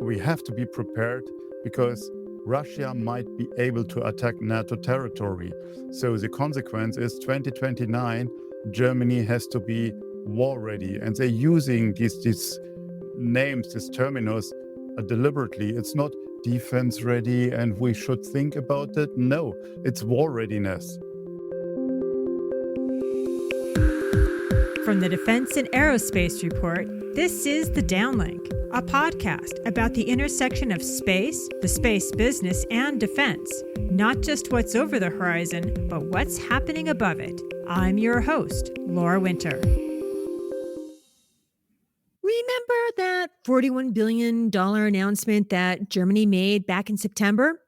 we have to be prepared because Russia might be able to attack NATO territory. So the consequence is 2029, Germany has to be war ready. And they're using these names, these terminus deliberately. It's not defense ready and we should think about it. No, it's war readiness. From the Defense and Aerospace Report, this is The Downlink, a podcast about the intersection of space, the space business, and defense. Not just what's over the horizon, but what's happening above it. I'm your host, Laura Winter. Remember that $41 billion announcement that Germany made back in September?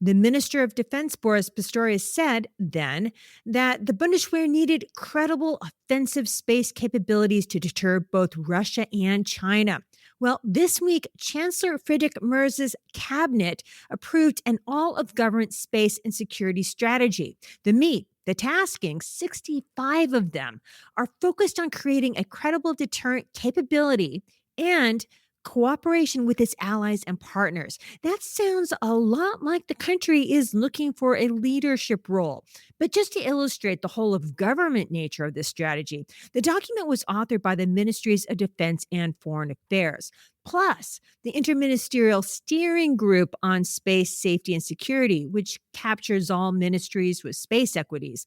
The Minister of Defense, Boris, Pistorius, said then that the Bundeswehr needed credible offensive space capabilities to deter both Russia and China. Well, this week, Chancellor Friedrich Merz's cabinet approved an all-of-government space and security strategy. The tasking, 65 of them, are focused on creating a credible deterrent capability and cooperation with its allies and partners. That sounds a lot like the country is looking for a leadership role. But just to illustrate the whole of government nature of this strategy, the document was authored by the Ministries of Defense and Foreign Affairs, plus the Interministerial Steering Group on Space Safety and Security, which captures all ministries with space equities.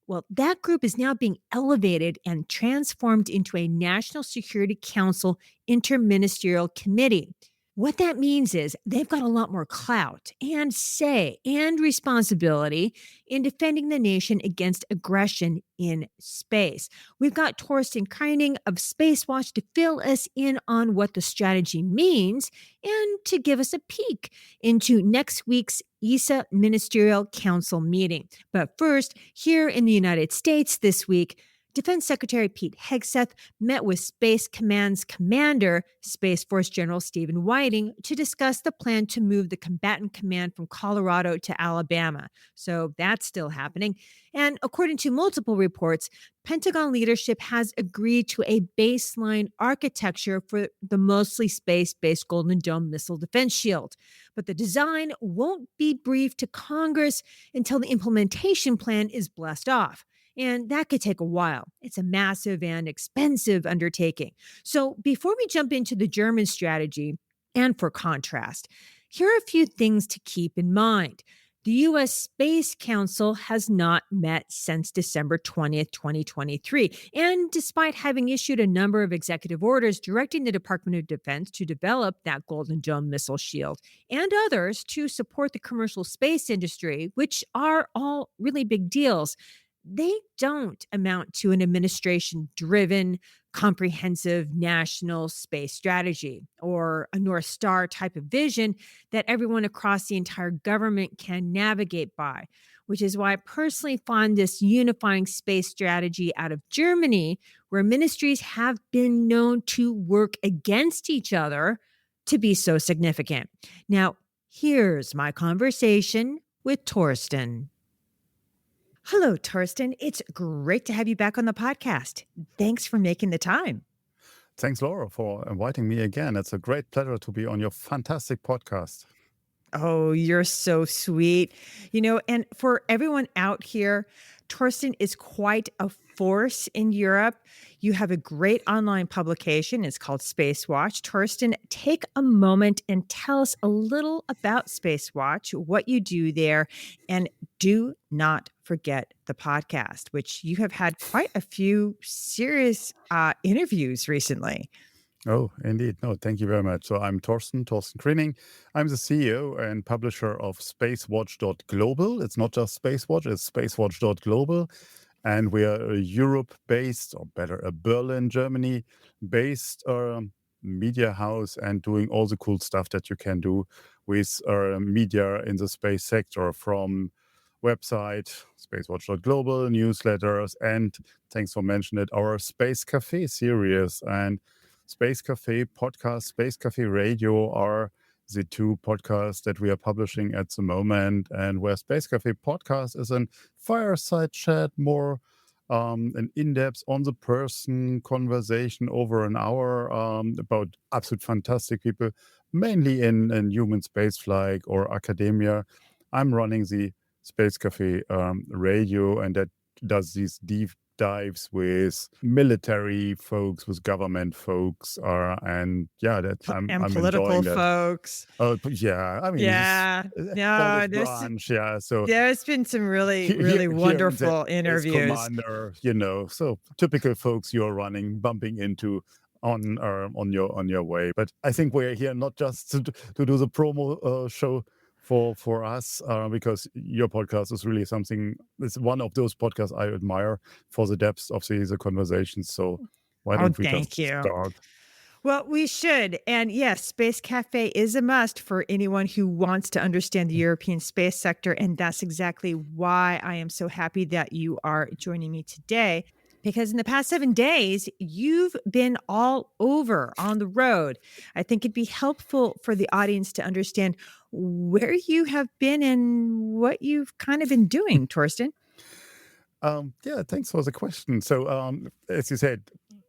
Well, that group is now being elevated and transformed into a National Security Council Interministerial Committee. What that means is they've got a lot more clout and say and responsibility in defending the nation against aggression in space. We've got Torsten Kriening of SpaceWatch to fill us in on what the strategy means and to give us a peek into next week's ESA Ministerial Council meeting. But first, here in the United States this week, Defense Secretary Pete Hegseth met with Space Command's commander, Space Force General Stephen Whiting, to discuss the plan to move the combatant command from Colorado to Alabama. So that's still happening. And according to multiple reports, Pentagon leadership has agreed to a baseline architecture for the mostly space-based Golden Dome missile defense shield. But the design won't be briefed to Congress until the implementation plan is blessed off. And that could take a while. It's a massive and expensive undertaking. So before we jump into the German strategy, and for contrast, here are a few things to keep in mind. The U.S. Space Council has not met since December 20th, 2023. And despite having issued a number of executive orders directing the Department of Defense to develop that Golden Dome missile shield and others to support the commercial space industry, which are all really big deals, they don't amount to an administration-driven, comprehensive national space strategy or a North Star type of vision that everyone across the entire government can navigate by, which is why I personally find this unifying space strategy out of Germany, where ministries have been known to work against each other, to be so significant. Now, here's my conversation with Torsten. Hello, Torsten. It's great to have you back on the podcast. Thanks for making the time. Thanks, Laura, for inviting me again. It's a great pleasure to be on your fantastic podcast. Oh, you're so sweet. And for everyone out here, Torsten is quite a force in Europe. You have a great online publication. It's called SpaceWatch. Torsten, take a moment and tell us a little about SpaceWatch, what you do there, and do not forget the podcast, which you have had quite a few serious interviews recently. Oh, indeed. No, thank you very much. So I'm Torsten Kriening. I'm the CEO and publisher of SpaceWatch.Global. It's not just SpaceWatch, it's SpaceWatch.Global. And we are a Europe-based, or better, a Berlin, Germany-based media house and doing all the cool stuff that you can do with media in the space sector, from website, SpaceWatch.Global, newsletters, and thanks for mentioning it, our Space Cafe series. And Space Cafe podcast, Space Cafe radio are the two podcasts that we are publishing at the moment. And where Space Cafe podcast is a fireside chat, more an in-depth on the person conversation over an hour about absolute fantastic people, mainly in human spaceflight or academia. I'm running the Space Cafe radio, and that does these deep dives with military folks, with government folks, and yeah, that And I'm political enjoying that. folks. Yeah, I mean, Yeah. all No, this branch, yeah. So there's been some really, really hearing that wonderful as interviews. commander, so typical folks you're running, bumping into on your way. But I think we're here not just to do the promo show for us, because your podcast is really something. It's one of those podcasts I admire for the depth of the conversations. So why Oh, don't we just thank you. start? Well, we should. And yes, Space Cafe is a must for anyone who wants to understand the European space sector. And that's exactly why I am so happy that you are joining me today. Because in the past 7 days, you've been all over on the road. I think it'd be helpful for the audience to understand where you have been and what you've kind of been doing, Torsten. Yeah, thanks for the question. So, as you said,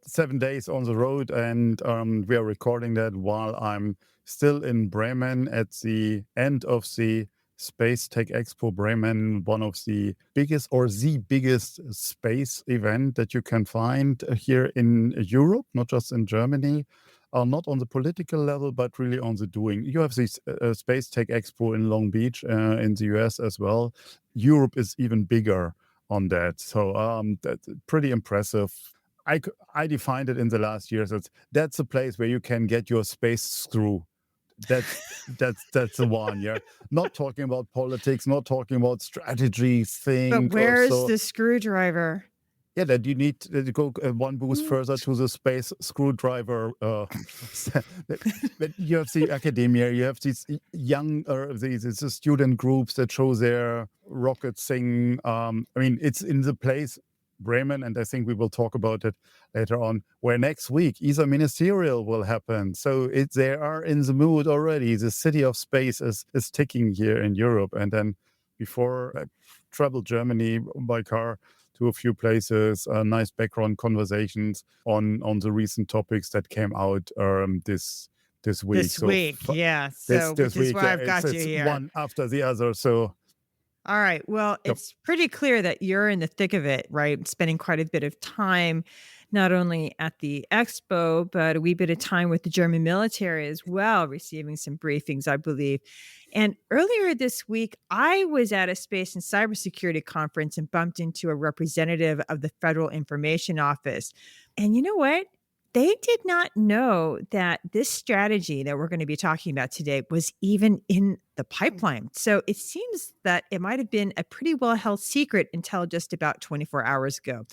7 days on the road, and we are recording that while I'm still in Bremen at the end of the Space Tech Expo Bremen, one of the biggest or the biggest space event that you can find here in Europe, not just in Germany. Not on the political level, but really on the doing. You have this Space Tech Expo in Long Beach in the US as well. Europe is even bigger on that. So that's pretty impressive. I defined it in the last years as that's a place where you can get your space screw. That's the one. Yeah, not talking about politics, not talking about strategy But thing or where's so. the screwdriver? Yeah, that you need to go one boost further to the space screwdriver. But you have the academia, you have these young, these student groups that show their rocket thing. I mean, it's in the place, Bremen, and I think we will talk about it later on, where next week ESA Ministerial will happen. So they are in the mood already. The city of space is ticking here in Europe. And then before I traveled Germany by car to a few places, nice background conversations on the recent topics that came out this week. This week, yeah. This So, which is week, why yeah, I've got you it's here. one after the other. So All right. Well, yep. it's pretty clear that you're in the thick of it, right? Spending quite a bit of time, not only at the expo, but a wee bit of time with the German military as well, receiving some briefings, I believe. And earlier this week, I was at a space and cybersecurity conference and bumped into a representative of the Federal Information Office. And you know what? They did not know that this strategy that we're going to be talking about today was even in the pipeline. So it seems that it might have been a pretty well held secret until just about 24 hours ago.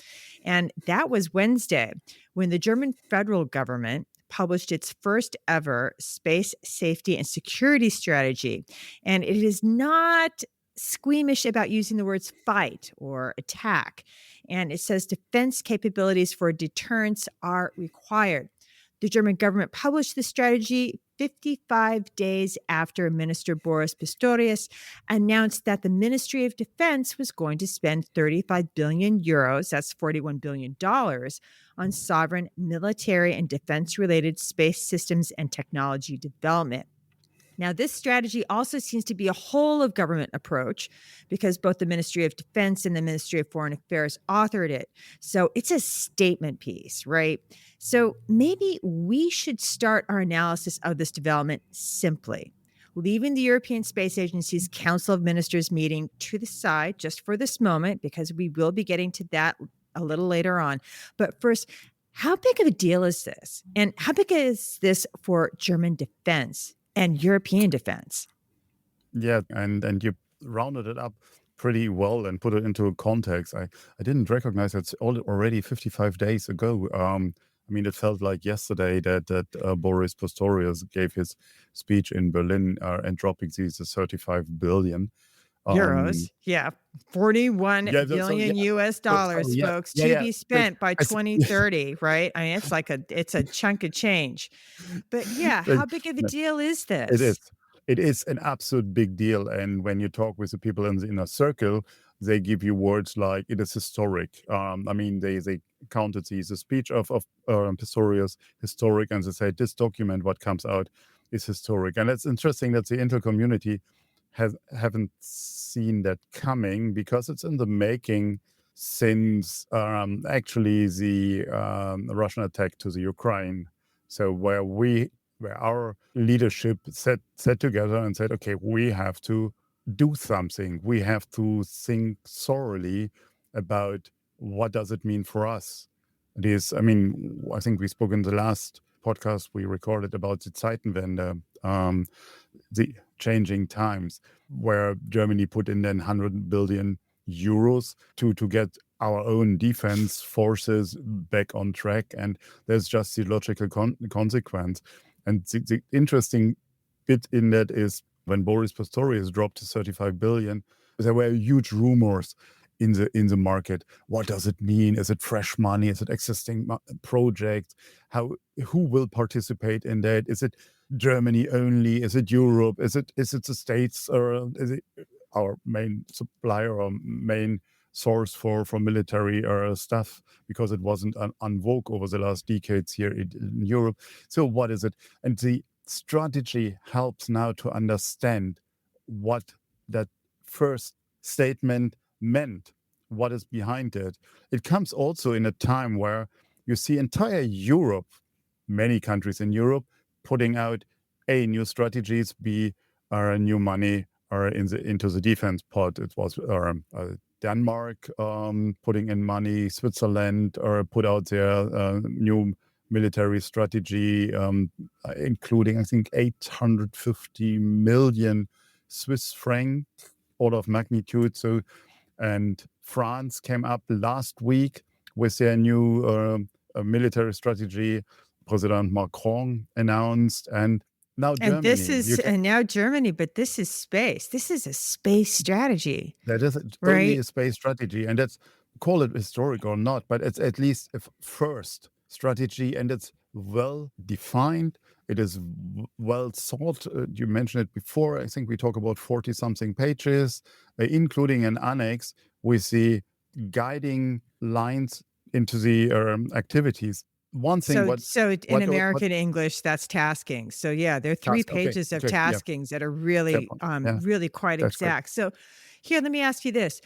And that was Wednesday when the German federal government published its first ever space safety and security strategy. And it is not squeamish about using the words fight or attack. And it says defense capabilities for deterrence are required. The German government published the strategy 55 days after Minister Boris Pistorius announced that the Ministry of Defense was going to spend 35 billion euros, that's $41 billion, on sovereign military and defense-related space systems and technology development. Now, this strategy also seems to be a whole of government approach because both the Ministry of Defense and the Ministry of Foreign Affairs authored it. So it's a statement piece, right? So maybe we should start our analysis of this development simply, leaving the European Space Agency's Council of Ministers meeting to the side just for this moment, because we will be getting to that a little later on. But first, how big of a deal is this? And how big is this for German defense and European defense? Yeah, and you rounded it up pretty well and put it into a context. I didn't recognize it's already 55 days ago. I mean, it felt like yesterday that Boris Pistorius gave his speech in Berlin and dropping these 35 billion. Euros. Yeah. 41 Yeah, billion yeah. US So, dollars, yeah, folks, yeah, to yeah. be spent by I 2030, right? I mean, it's a chunk of change. But yeah, but how big of a deal is it is. this? It is an absolute big deal. And when you talk with the people in the inner circle, they give you words like it is historic. They counted the speech of Pistorius historic, and they say this document, what comes out, is historic. And it's interesting that the Intel community haven't seen that coming, because it's in the making since actually the Russian attack to the Ukraine. So where our leadership sat together and said, okay, we have to do something. We have to think thoroughly about what does it mean for us. I think we spoke in the last podcast we recorded about the Zeitenwende, the changing times, where Germany put in then 100 billion euros to get our own defense forces back on track. And there's just the logical consequence. And the interesting bit in that is when Boris Pistorius dropped to 35 billion, there were huge rumors in the market. What does it mean? Is it fresh money? Is it existing projects? Who will participate in that? Is it Germany only? Is it Europe? Is it the States? Or is it our main supplier or main source for military stuff? Because it wasn't en vogue over the last decades here in Europe. So what is it? And the strategy helps now to understand what that first statement meant, what is behind it. It comes also in a time where you see entire Europe, many countries in Europe, putting out new strategies, new money into the defense pot. It was Denmark putting in money, Switzerland put out their new military strategy, including, I think, 850 million Swiss franc, order of magnitude. So, and France came up last week with their new military strategy. President Macron announced, and now Germany. Now Germany, but this is space. This is a space strategy. That is only a space strategy, and that's, call it historic or not, but it's at least a first strategy, and it's well defined. It is well thought. You mentioned it before. I think we talk about 40-something pages, including an annex with the guiding lines into the activities. One thing. So in American English, that's tasking. So yeah, there are 3 pages of taskings that are really, really quite exact. So here, let me ask you this.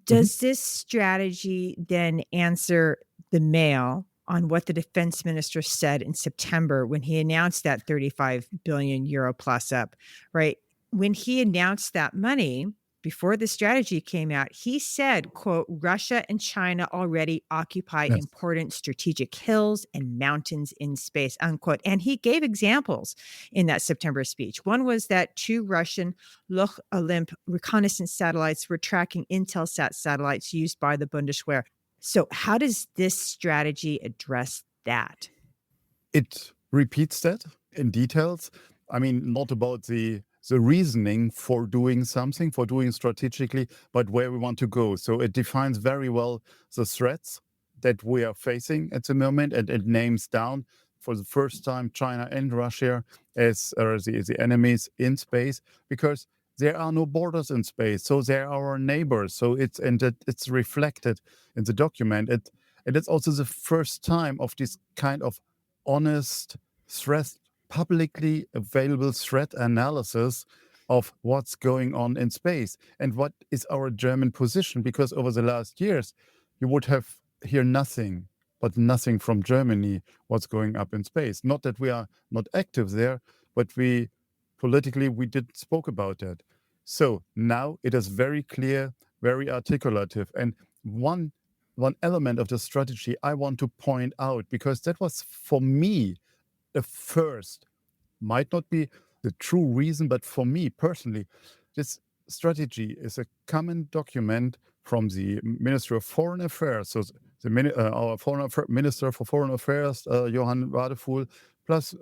Does this strategy then answer the mail on what the defense minister said in September when he announced that 35 billion euro plus up, right? When he announced that money, before the strategy came out, he said, quote, Russia and China already occupy important strategic hills and mountains in space, unquote. And he gave examples in that September speech. One was that 2 Russian Loch Olymp reconnaissance satellites were tracking Intelsat satellites used by the Bundeswehr. So how does this strategy address that? It repeats that in details. Not about the reasoning for doing something, for doing strategically, but where we want to go. So it defines very well the threats that we are facing at the moment, and it names down for the first time China and Russia as the enemies in space, because there are no borders in space. So they are our neighbors. So it's reflected in the document. And it's also the first time of this kind of honest threat, publicly available threat analysis of what's going on in space and what is our German position. Because over the last years, you would have heard nothing from Germany what's going up in space. Not that we are not active there, but politically we did spoke about that. So now it is very clear, very articulative. And one element of the strategy I want to point out, because that was for me the first, might not be the true reason, but for me personally, this strategy is a common document from the Ministry of Foreign Affairs. So our Minister for Foreign Affairs, Johann Wadefuhl, plus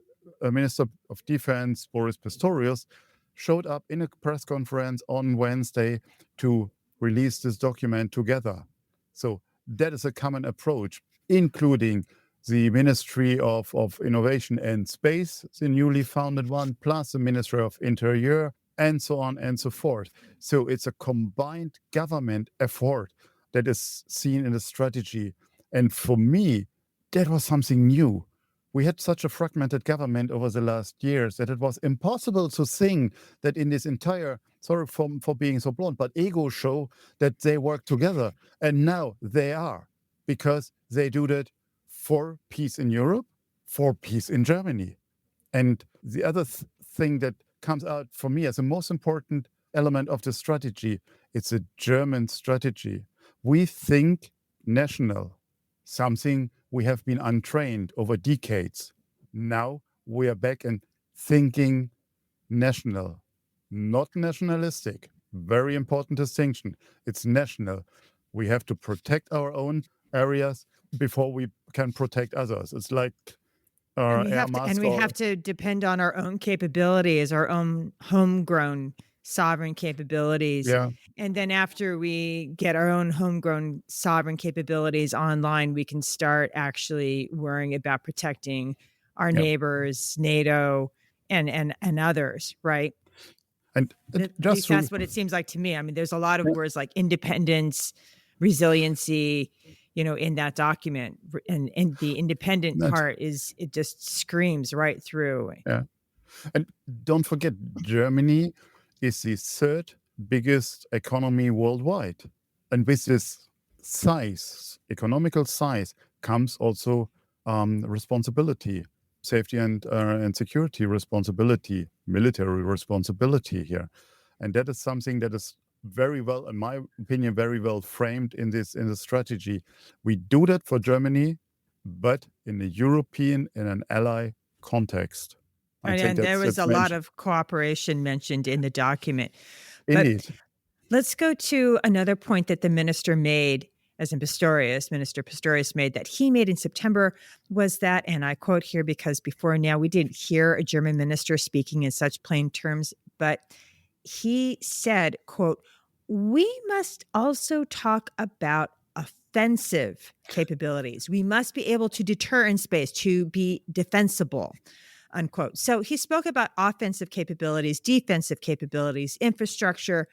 Minister of Defense, Boris Pistorius, showed up in a press conference on Wednesday to release this document together. So that is a common approach, including the Ministry of Innovation and Space, the newly founded one, plus the Ministry of Interior, and so on and so forth. So it's a combined government effort that is seen in the strategy. And for me, that was something new. We had such a fragmented government over the last years that it was impossible to think that in this entire, sorry for being so blunt, but ego show that they work together. And now they are, because they do that for peace in Europe, for peace in Germany. And the other thing that comes out for me as the most important element of the strategy, it's a German strategy. We think national, something we have been untrained over decades. Now we are back and thinking national, not nationalistic. Very important distinction. It's national. We have to protect our own areas before we can protect others. It's like And air mask we or have to depend on our own capabilities, our own homegrown sovereign capabilities. yeah, And then after we get our own homegrown sovereign capabilities online, we can start actually worrying about protecting our yeah. neighbors, NATO, and others, right? And At just least through that's what it seems like to me. I mean, there's a lot of words like independence, resiliency, in that document. And the independent that, part it just screams right through. yeah. And don't forget, Germany is the third biggest economy worldwide. And with this size, economical size, comes also responsibility, safety and security responsibility, military responsibility here. And that is something that is very well, in my opinion, very well framed in the strategy. We do that for Germany, but in a European, in an ally context. I think And there was that's a lot mentioned. of cooperation mentioned in the document. But Indeed. let's go to another point that the minister made, as in Minister Pistorius made, that he made in September, was that, and I quote here because before now we didn't hear a German minister speaking in such plain terms, but he said, quote, "We must also talk about offensive capabilities. We must be able to deter in space, to be defensible," unquote. So he spoke about offensive capabilities, defensive capabilities, infrastructure,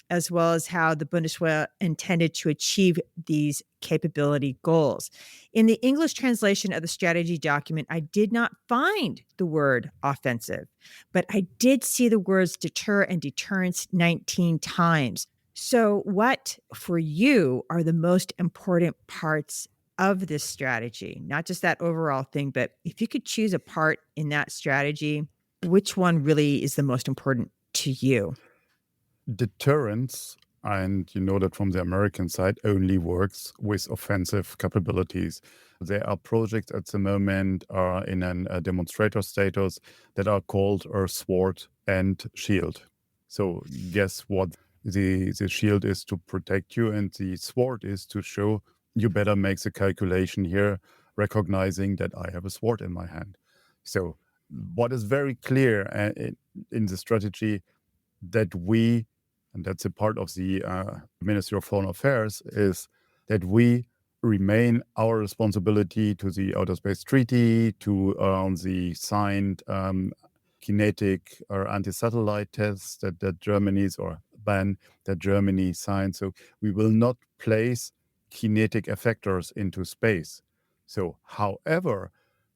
as well as how the Bundeswehr intended to achieve these capability goals. In the English translation of the strategy document, I did not find the word offensive, but I did see the words deter and deterrence 19 times. So what, for you, are the most important parts of this strategy? Not just that overall thing, but if you could choose a part in that strategy, which one really is the most important to you? Deterrence, and you know that from the American side, only works with offensive capabilities. There are projects at the moment in a demonstrator status that are called Sword and Shield. So guess what? The shield is to protect you, and the sword is to show you better make the calculation here, recognizing that I have a sword in my hand. So what is very clear in the strategy that we, and that's a part of the Ministry of Foreign Affairs, is that we remain our responsibility to the Outer Space Treaty, to the signed kinetic or anti-satellite tests that Germany's or ban that Germany signed. So we will not place kinetic effectors into space. So, however,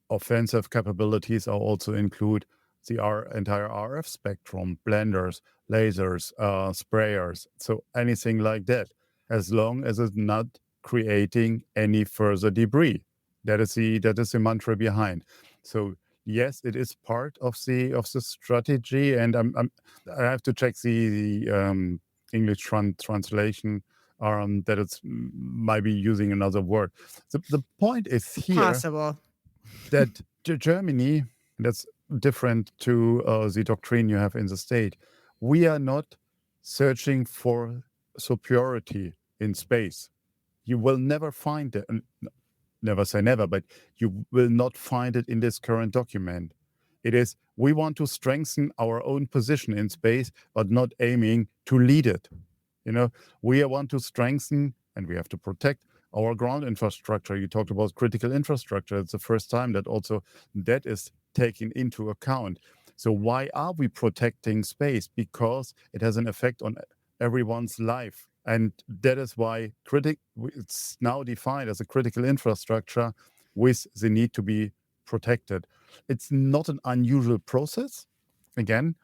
offensive capabilities are also include the entire RF spectrum, blenders, lasers, sprayers, so anything like that, as long as it's not creating any further debris. That is the mantra behind. So yes, it is part of the strategy, and I have to check the English translation. That it's might be using another word. The point is here Possible. that Germany, that's different to the doctrine you have in the state. We are not searching for superiority in space. You will never find it. Never say never, but you will not find it in this current document. It is, we want to strengthen our own position in space, but not aiming to lead it. We want to strengthen, and we have to protect our ground infrastructure. You talked about critical infrastructure. It's the first time that also that is taken into account. So why are we protecting space? Because it has an effect on everyone's life. And that is why it's now defined as a critical infrastructure with the need to be protected. It's not an unusual process. Again,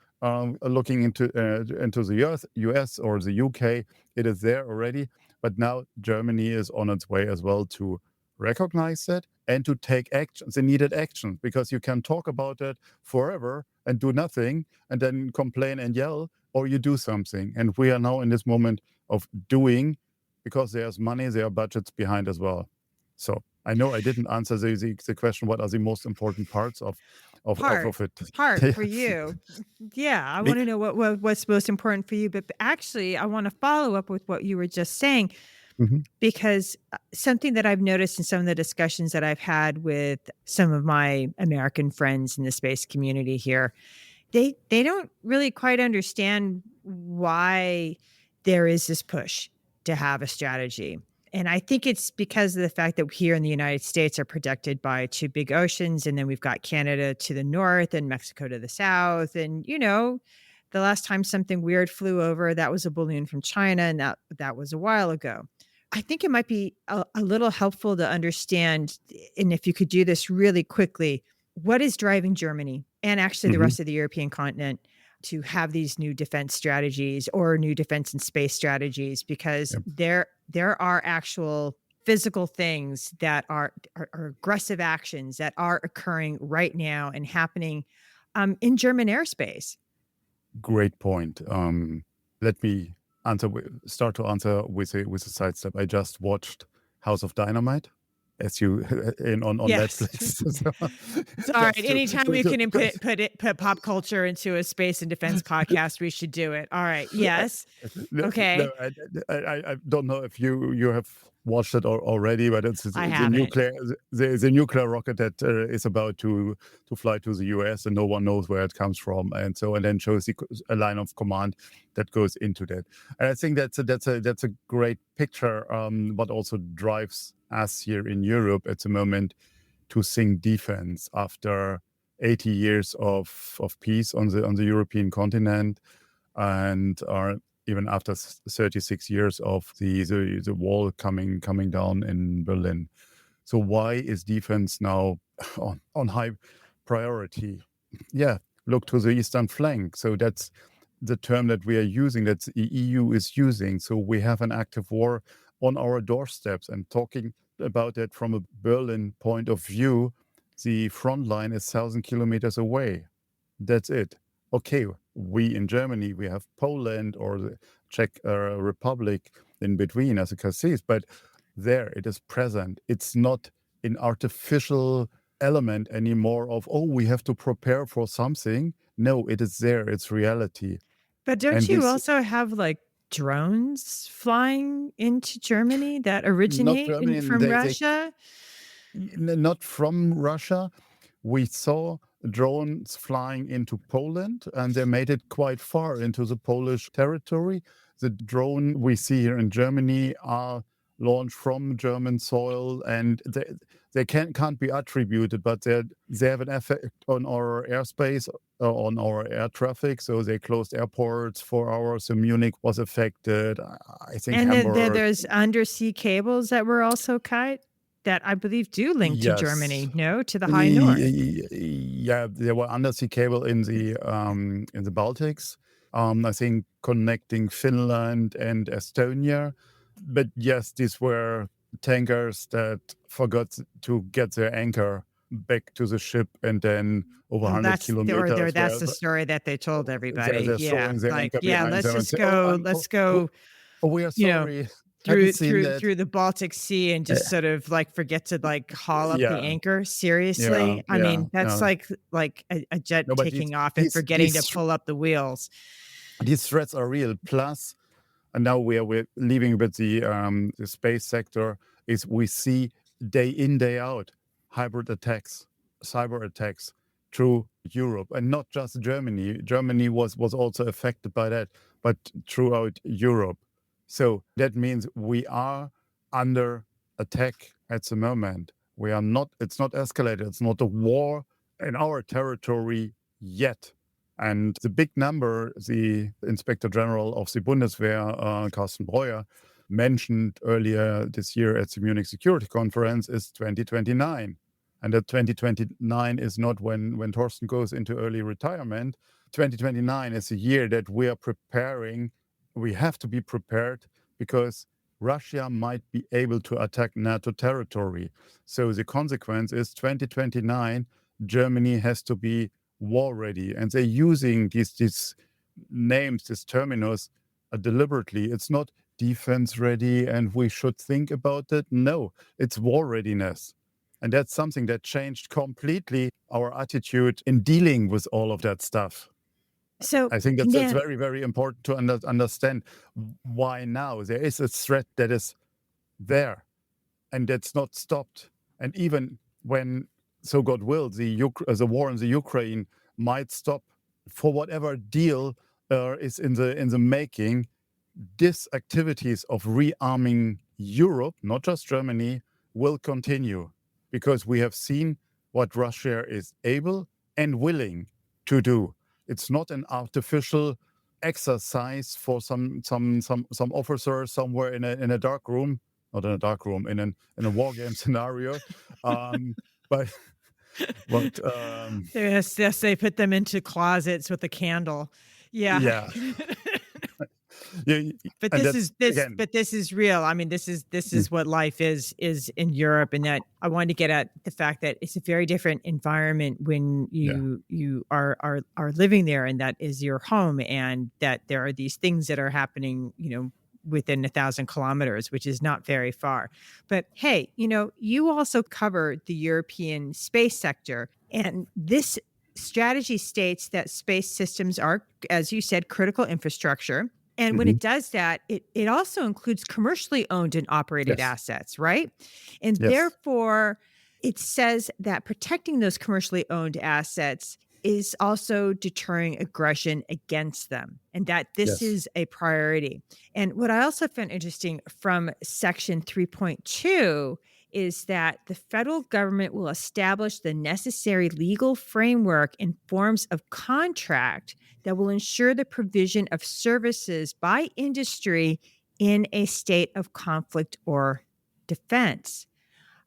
looking into the US or the UK, it is there already. But now Germany is on its way as well to recognize that and to take action, the needed action, because you can talk about it forever and do nothing and then complain and yell, or you do something. And we are now in this moment of doing, because there's money, there are budgets behind as well. So I know I didn't answer the question, what are the most important parts of it? For you. Yeah, I Be- want to know what's most important for you. But actually, I want to follow up with what you were just saying, Mhm. because something that I've noticed in some of the discussions that I've had with some of my American friends in the space community here, they don't really quite understand why there is this push to have a strategy. And I think it's because of the fact that here in the United States are protected by two big oceans, and then we've got Canada to the north and Mexico to the south. And the last time something weird flew over, that was a balloon from China, and that was a while ago. I think it might be a little helpful to understand, and if you could do this really quickly, what is driving Germany and actually the Mhm. rest of the European continent to have these new defense strategies or new defense and space strategies? Because Yep. there are actual physical things that are aggressive actions that are occurring right now and happening in German airspace. Great point. Let me start to answer with a sidestep. I just watched House of Dynamite, as you on Yes. Netflix. So, So, all right. just to, Anytime we can put pop culture into a space and defense podcast, we should do it. All right. Yes. no, Okay. I don't know if you have watched it already, but it's I the haven't. the nuclear rocket that is about to fly to the US, and no one knows where it comes from, and then shows a line of command that goes into that. And I think that's a great picture, but also drives us here in Europe at the moment to think defense after 80 years of peace on the European continent, and even after 36 years of the wall coming down in Berlin. So why is defense now on high priority? Yeah, look to the eastern flank. So that's the term that we are using, that the EU is using. So we have an active war on our doorsteps, and talking about it from a Berlin point of view, the front line is 1,000 kilometers away. That's it. Okay, we in Germany, we have Poland or the Czech Republic in between as a cassis, but there it is present. It's not an artificial element anymore of, oh, we have to prepare for something. No, it is there. It's reality. But don't And you this, also have like drones flying into Germany that not originate Germany, and from Russia? not from Russia. We saw drones flying into Poland, and they made it quite far into the Polish territory. The drone we see here in Germany are launched from German soil, and they can't be attributed, but they have an effect on our airspace, on our air traffic. So they closed airports for hours. So Munich was affected. I think And then Hamburg. there's undersea cables that were also cut that I believe do link to Yes. Germany, no, to the high north. Yeah, there were undersea cable in the Baltics. I think connecting Finland and Estonia. But yes, these were tankers that forgot to get their anchor back to the ship, and then over Well, 100 kilometers that's where the story that they told everybody. they're Yeah. throwing their Like, anchor yeah, behind let's them and just say, "Oh, go, we are you know, sorry, hadn't seen that." through the Baltic Sea and Uh, just sort of like forget to like haul up the yeah, anchor. yeah, Seriously? I yeah. mean, that's like a jet No, but taking off and these forgetting to these pull up the wheels. these threats are real. Plus, and now we're leaving with the space sector, is we see day in, day out hybrid attacks, cyber attacks through Europe, and not just Germany. Germany was also affected by that, but throughout Europe. So that means we are under attack at the moment. We are not. It's not escalated. It's not a war in our territory yet. And the big number, the Inspector General of the Bundeswehr, Carsten Breuer, mentioned earlier this year at the Munich Security Conference is 2029. And that 2029 is not when Torsten goes into early retirement. 2029 is a year that we are preparing. We have to be prepared because Russia might be able to attack NATO territory. So the consequence is 2029, Germany has to be war ready. And they're using these names, these terminus deliberately. It's not defense ready and we should think about it. No, it's war readiness. And that's something that changed completely our attitude in dealing with all of that stuff. So I think that's very, very important to understand why now there is a threat that is there and that's not stopped. And even when, so God will, the war in the Ukraine might stop for whatever deal is in the making, these activities of rearming Europe, not just Germany, will continue because we have seen what Russia is able and willing to do. It's not an artificial exercise for some officer somewhere in a dark room, not in a dark room, in a war game scenario, but yes, they put them into closets with a candle. Yeah. But this is real. I mean, this is what life is in Europe, and that I wanted to get at the fact that it's a very different environment when you are living there, and that is your home, and that there are these things that are happening, within 1,000 kilometers, which is not very far. But hey, you also cover the European space sector, and this strategy states that space systems are, as you said, critical infrastructure. And when it does that, it also includes commercially owned and operated assets, right? And therefore, it says that protecting those commercially owned assets is also deterring aggression against them, and that this is a priority. And what I also found interesting from Section 3.2 is that the federal government will establish the necessary legal framework and forms of contract that will ensure the provision of services by industry in a state of conflict or defense.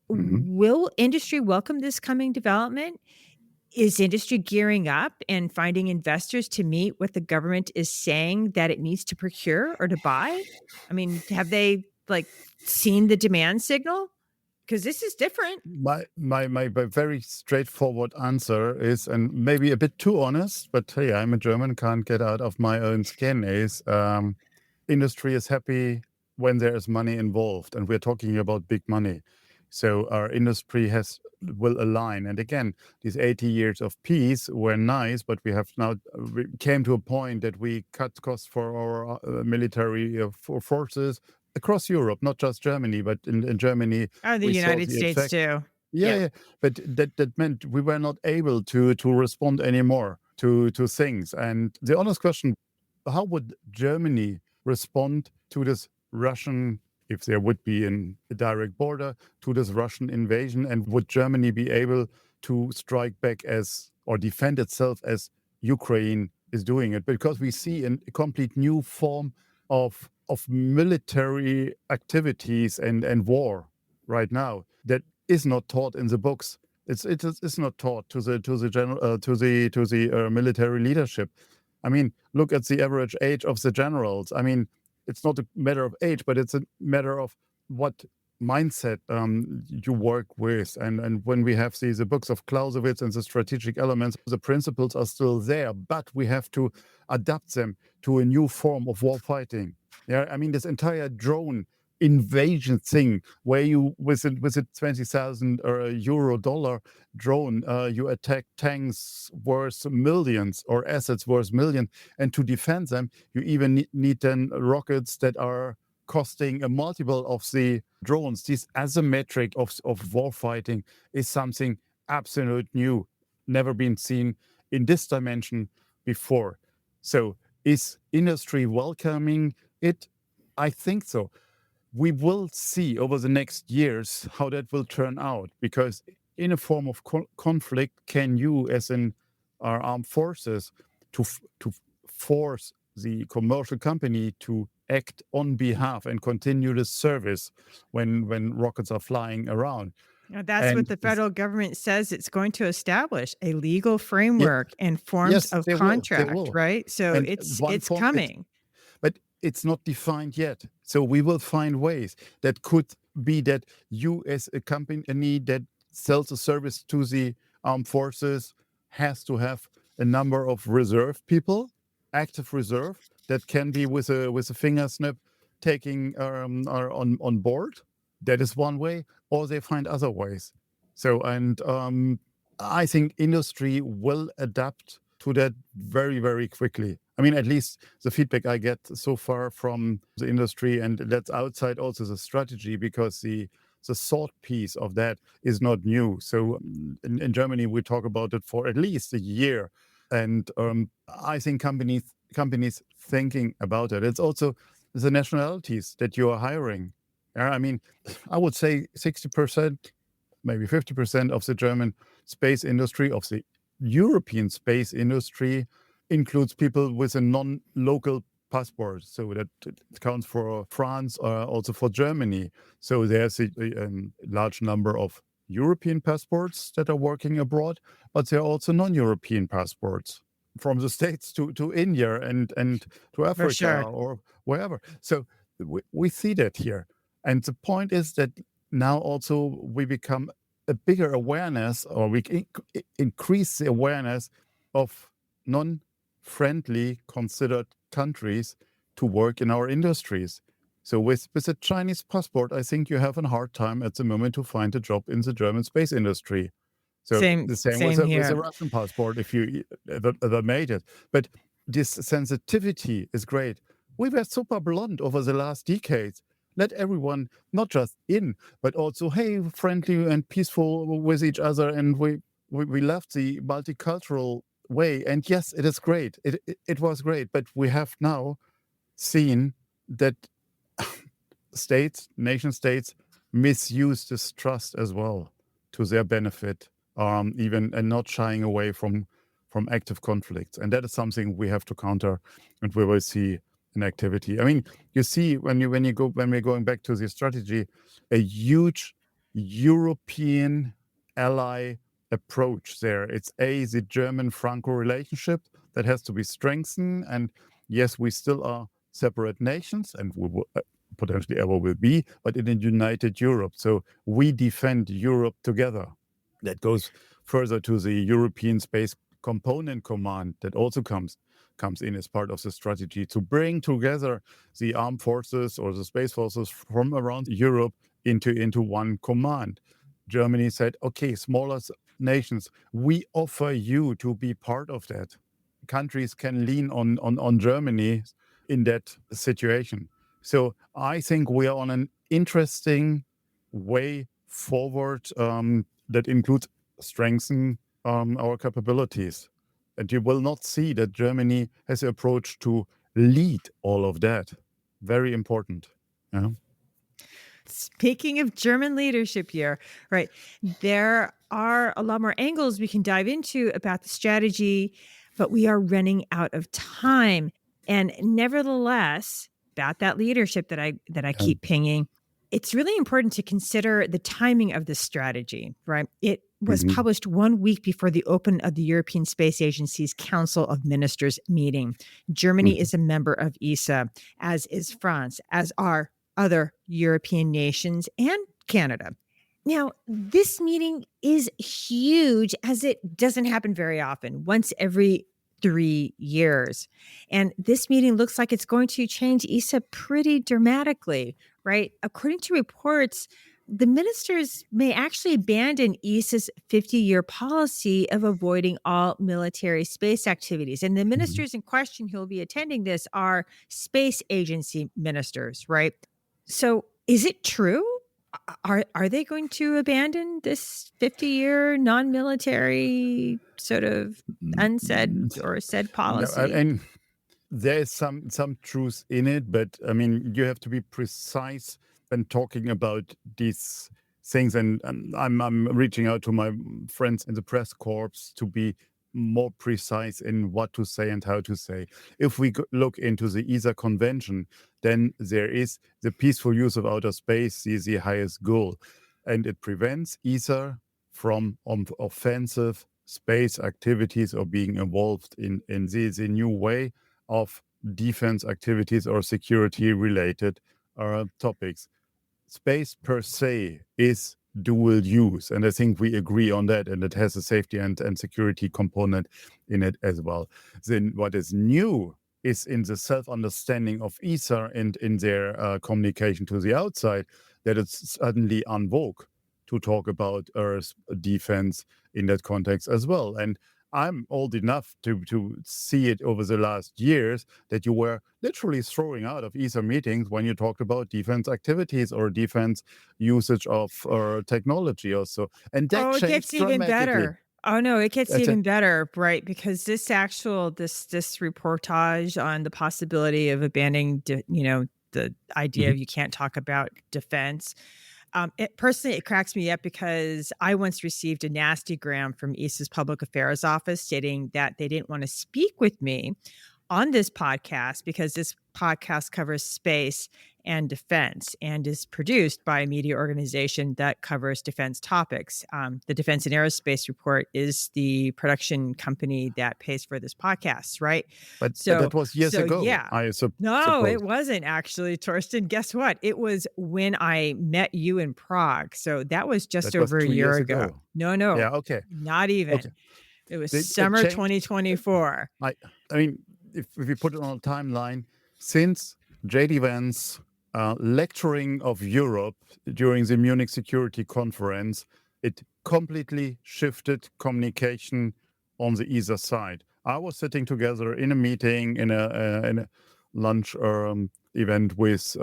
Will industry welcome this coming development? Is industry gearing up and finding investors to meet what the government is saying that it needs to procure or to buy? I mean, have they seen the demand signal? Because this is different. My very straightforward answer is, and maybe a bit too honest, but hey, I'm a German, can't get out of my own skin, is industry is happy when there is money involved, and we're talking about big money. So our industry will align. And again, these 80 years of peace were nice, but we came to a point that we cut costs for our military forces across Europe, not just Germany, but in Germany. The United States too. Yeah. But that meant we were not able to respond anymore to things. And the honest question, how would Germany respond to this Russian, if there would be a direct border, to this Russian invasion? And would Germany be able to strike back or defend itself as Ukraine is doing it? Because we see a complete new form of military activities and war right now that is not taught in the books. It's not taught to the military leadership. I mean, look at the average age of the generals. I mean, it's not a matter of age, but it's a matter of what mindset you work with. And when we have the books of Clausewitz and the strategic elements, the principles are still there, but we have to adapt them to a new form of war fighting. Yeah, I mean, this entire drone invasion thing where you, with a 20,000 euro dollar drone, you attack tanks worth millions or assets worth millions. And to defend them, you even need then rockets that are costing a multiple of the drones. This asymmetric of war fighting is something absolute new, never been seen in this dimension before. So is industry welcoming it? I think so. We will see over the next years how that will turn out, because in a form of conflict, can you, as in our armed forces, to force the commercial company to act on behalf and continue the service when rockets are flying around. Now, that's what And the federal government says it's going to establish a legal yeah, framework and forms yes, of they contract, will. right? So And it's coming. but it's not defined yet. So we will find ways that could be that you, as a company that sells a service to the armed forces, has to have a number of reserve people, active reserve, that can be with a finger snap taking are on board. That is one way, or they find other ways. So, and I think industry will adapt to that very, very quickly. I mean, at least the feedback I get so far from the industry, and that's outside also the strategy, because the thought piece of that is not new. So in Germany, we talk about it for at least a year. And I think companies thinking about it. It's also the nationalities that you are hiring. I mean, I would say 60%, maybe 50% of the German space industry, of the European space industry, includes people with a non-local passport. So that it counts for France, also for Germany. So there's a large number of European passports that are working abroad, but there are also non-European passports from the States to India and to For Africa sure. or wherever. So we see that here. And the point is that now also we become a bigger awareness, or we increase the awareness of non-friendly considered countries to work in our industries. So with a Chinese passport, I think you have a hard time at the moment to find a job in the German space industry. So the same with Same a Russian passport, if you ever made it. But this sensitivity is great. We were super blunt over the last decades. Let everyone, not just in, but also, hey, friendly and peaceful with each other. And we left the multicultural way. And yes, it is great. It was great. But we have now seen that nation states misuse this trust as well to their benefit, even, and not shying away from active conflicts. And that is something we have to counter, and we will see in activity. I mean, you see when we're going back to the strategy, a huge European ally approach there. It's the German-Franco relationship that has to be strengthened. And yes, we still are separate nations, and we will potentially ever will be, but in a united Europe. So we defend Europe together. That goes further to the European Space Component Command that also comes in as part of the strategy to bring together the armed forces or the space forces from around Europe into one command. Germany said, okay, smaller nations, we offer you to be part of that. Countries can lean on Germany in that situation. So I think we are on an interesting way forward that includes strengthening our capabilities. And you will not see that Germany has an approach to lead all of that. Very important. Yeah. Speaking of German leadership here, right, there are a lot more angles we can dive into about the strategy, but we are running out of time. And nevertheless, about that leadership that I keep pinging, it's really important to consider the timing of this strategy, right? It was published 1 week before the open of the European Space Agency's Council of Ministers meeting. Germany is a member of ESA, as is France, as are other European nations and Canada. Now, this meeting is huge, as it doesn't happen very often, once every 3 years. And this meeting looks like it's going to change ESA pretty dramatically, right? According to reports, the ministers may actually abandon ESA's 50-year policy of avoiding all military space activities. And the ministers in question who will be attending this are space agency ministers, right? So is it true? Are they going to abandon this 50-year non-military sort of unsaid or said policy? No, and there is some truth in it, but I mean, you have to be precise when talking about these things. And I'm reaching out to my friends in the press corps to be more precise in what to say and how to say. If we look into the ESA convention, then there is the peaceful use of outer space is the highest goal, and it prevents ESA from offensive space activities or being involved in the new way of defense activities or security related topics. Space per se is dual use, and I think we agree on that, and it has a safety and security component in it as well. Then what is new is in the self-understanding of ESA and in their communication to the outside, that it's suddenly en vogue to talk about Earth defense in that context as well. And I'm old enough to see it over the last years that you were literally throwing out of ESA meetings when you talked about defense activities or defense usage of technology also. And that it gets even better. Oh no, it gets even better, right? Because this reportage on the possibility of abandoning, the idea of you can't talk about defense. It cracks me up because I once received a nastygram from ESA's public affairs office stating that they didn't want to speak with me on this podcast because this podcast covers space and defense and is produced by a media organization that covers defense topics. The Defense and Aerospace Report is the production company that pays for this podcast, right? But that was years ago. Yeah. No, it wasn't actually, Torsten. Guess what? It was when I met you in Prague. So that was just over a year ago. No. Yeah, okay. Not even. Okay. It was summer 2024. I mean, if we put it on a timeline, since J.D. Vance lecturing of Europe during the Munich Security Conference, it completely shifted communication on the ESA side. I was sitting together in a meeting in a lunch event with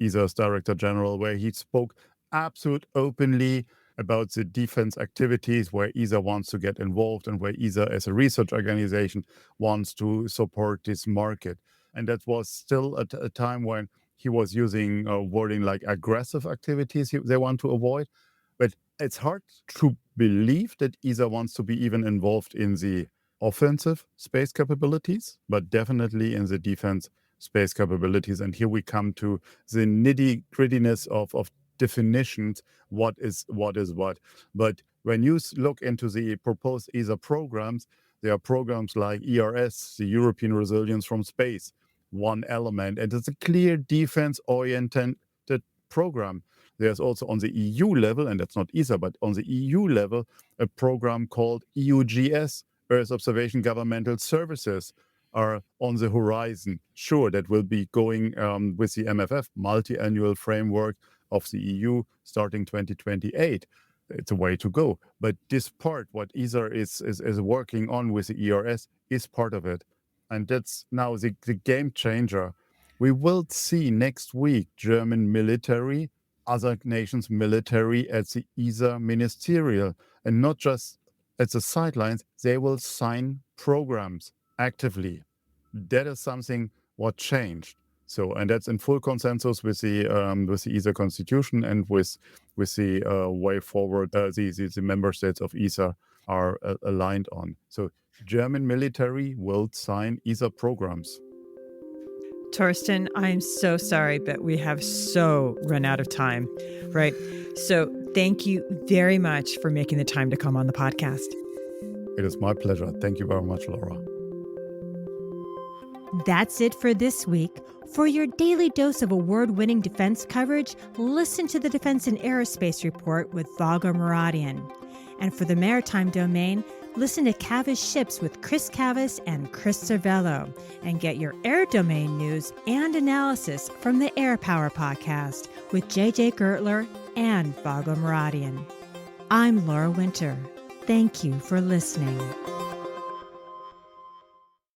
ESA's Director General, where he spoke absolute openly about the defense activities where ESA wants to get involved and where ESA as a research organization wants to support this market. And that was still at a time when he was using wording like aggressive activities they want to avoid. But it's hard to believe that ESA wants to be even involved in the offensive space capabilities, but definitely in the defense space capabilities. And here we come to the nitty-grittiness of definitions, what is what. But when you look into the proposed ESA programs, there are programs like ERS, the European Resilience from Space, one element, and it's a clear defense-oriented program. There's also on the EU level, and that's not ESA, but on the EU level, a program called EUGS, Earth Observation Governmental Services, are on the horizon. Sure, that will be going with the MFF, multi-annual framework of the EU, starting 2028. It's a way to go. But this part, what ESA is working on with the ERS, is part of it. And that's now the game changer. We will see next week German military, other nations' military at the ESA ministerial, and not just at the sidelines. They will sign programs actively. That is something what changed. So, and that's in full consensus with the ESA constitution and with the way forward the member states of ESA are aligned on. So, German military will sign ESA programs. Torsten, I'm so sorry, but we have so run out of time, right? So thank you very much for making the time to come on the podcast. It is my pleasure. Thank you very much, Laura. That's it for this week. For your daily dose of award-winning defense coverage, listen to the Defense and Aerospace Report with Vago Muradian. And for the maritime domain, listen to Cavas Ships with Chris Cavas and Chris Cervello, and get your air domain news and analysis from the Air Power Podcast with JJ Gertler and Vago Muradian. I'm Laura Winter. Thank you for listening.